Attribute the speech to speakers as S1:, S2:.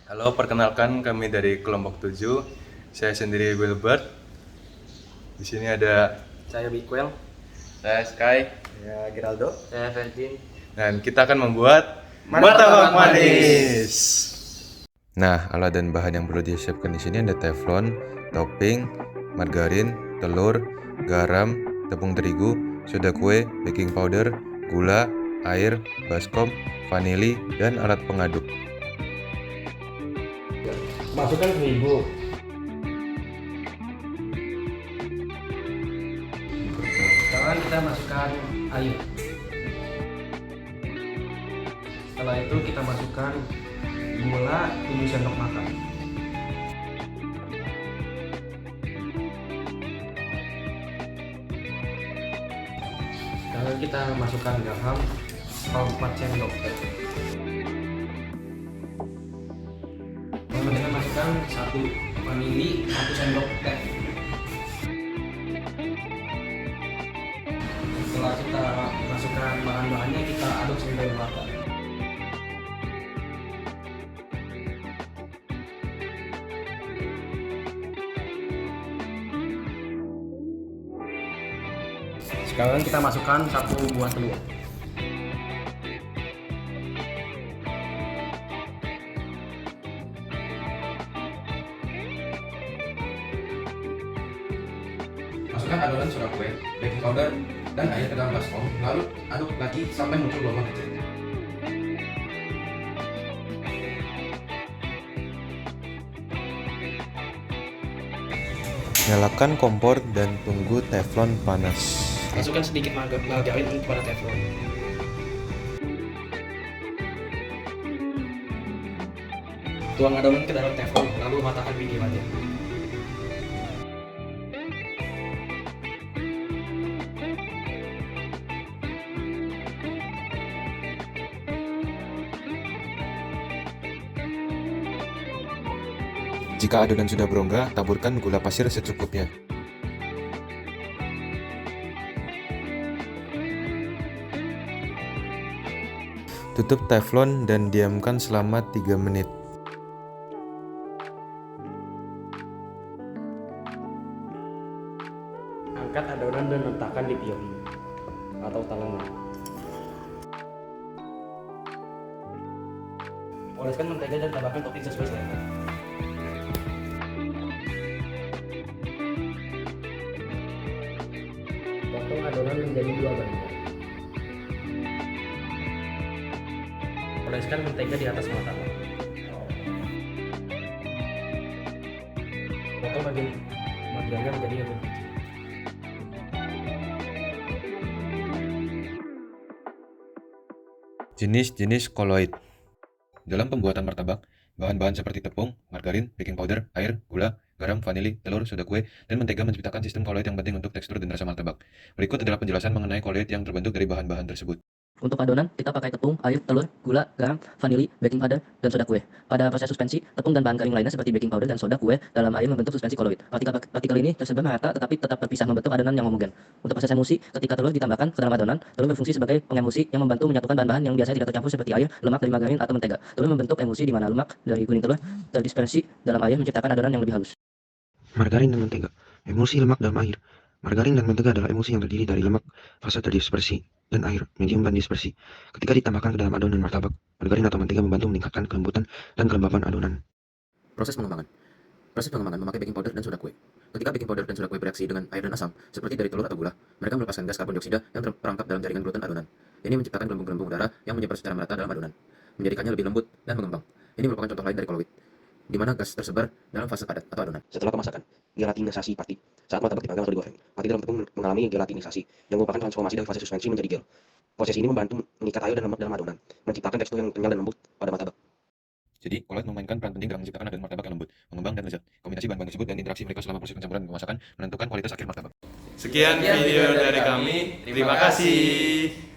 S1: Halo, perkenalkan kami dari kelompok 7. Saya sendiri Wilbert. Di sini ada
S2: Saya Bikwel.
S1: saya Sky
S3: Ya, Geraldo.
S2: Saya Ferdin.
S1: dan kita akan membuat
S2: Martabak
S1: manis. Nah, alat dan bahan yang perlu disiapkan di sini ada teflon, topping, margarin, telur, garam, tepung terigu, soda kue, baking powder, gula, air, baskom, vanili, dan alat pengaduk.
S2: Masukkan terigu. Sekarang kita masukkan air. Setelah itu kita masukkan gula 7 sendok makan. Sekarang kita masukkan garam 4 sendok teh. Lalu kita masukkan 1 vanili 1 sendok teh. Setelah kita masukkan bahan-bahannya, kita aduk sampai merata. Sekarang kita masukkan 1 buah telur.
S4: Masukkan adonan soda kue, baking powder, dan air ke dalam baskom, lalu aduk lagi sampai muncul gelombang kecil.
S1: Nyalakan kompor dan tunggu teflon panas.
S2: Masukkan sedikit margarin pada teflon. Tuang adonan ke dalam teflon, lalu ratakan pinggirannya.
S1: Jika adonan sudah berongga, taburkan gula pasir secukupnya. Tutup teflon dan diamkan selama 3 menit.
S2: Angkat adonan dan letakkan di piring atau talengan. Oleskan mentega dan tambahkan topping sesuai selera. Potong adonan menjadi 2 bagian. Oleskan mentega di atas martabak. Potong bagiannya menjadi yang kecil.
S1: Jenis-jenis koloid. Dalam pembuatan martabak, bahan-bahan seperti tepung, margarin, baking powder, air, gula, garam, vanili, telur, soda kue, dan mentega menciptakan sistem koloid yang penting untuk tekstur dan rasa martabak. Berikut adalah penjelasan mengenai koloid yang terbentuk dari bahan-bahan tersebut.
S5: Untuk adonan, kita pakai tepung, air, telur, gula, garam, vanili, baking powder, dan soda kue. Pada proses suspensi, tepung dan bahan kering lainnya seperti baking powder dan soda kue dalam air membentuk suspensi koloid. Partikel ini tersebar merata tetapi tetap terpisah membentuk adonan yang homogen. Untuk proses emulsi, ketika telur ditambahkan ke dalam adonan, telur berfungsi sebagai pengemulsi yang membantu menyatukan bahan-bahan yang biasanya tidak tercampur seperti air, lemak dari margarin atau mentega. Telur membentuk emulsi di mana lemak dari kuning telur terdispersi dalam air menciptakan adonan yang lebih halus.
S6: Margarin dan mentega, emulsi lemak dalam air. Margarin dan mentega adalah emulsi yang terdiri dari lemak, fase terdispersi, dan air, medium dan dispersi. Ketika ditambahkan ke dalam adonan martabak, margarin atau mentega membantu meningkatkan kelembutan dan kelembapan adonan.
S4: Proses pengembangan. Proses pengembangan memakai baking powder dan soda kue. Ketika baking powder dan soda kue bereaksi dengan air dan asam, seperti dari telur atau gula, mereka melepaskan gas karbon dioksida yang terperangkap dalam jaringan gluten adonan. Ini menciptakan gelembung-gelembung udara yang menyebar secara merata dalam adonan, menjadikannya lebih lembut dan mengembang. Ini merupakan contoh lain dari koloid, di mana gas tersebar dalam fase padat atau adonan. Setelah pemasakan, gelatinisasi pati. Saat martabak dipanggang atau digoreng, pati dalam tepung mengalami gelatinisasi, yang merupakan transformasi dari fase suspensi menjadi gel. Proses ini membantu mengikat air dan lemak dalam adonan, menciptakan tekstur yang kenyal dan lembut pada martabak.
S1: Jadi, koloid memainkan peran penting dalam menciptakan adonan martabak yang lembut, mengembang, dan lezat. Kombinasi bahan-bahan tersebut dan interaksi mereka selama proses pencampuran dan pemasakan menentukan kualitas akhir martabak. Sekian video dari kami. Terima kasih.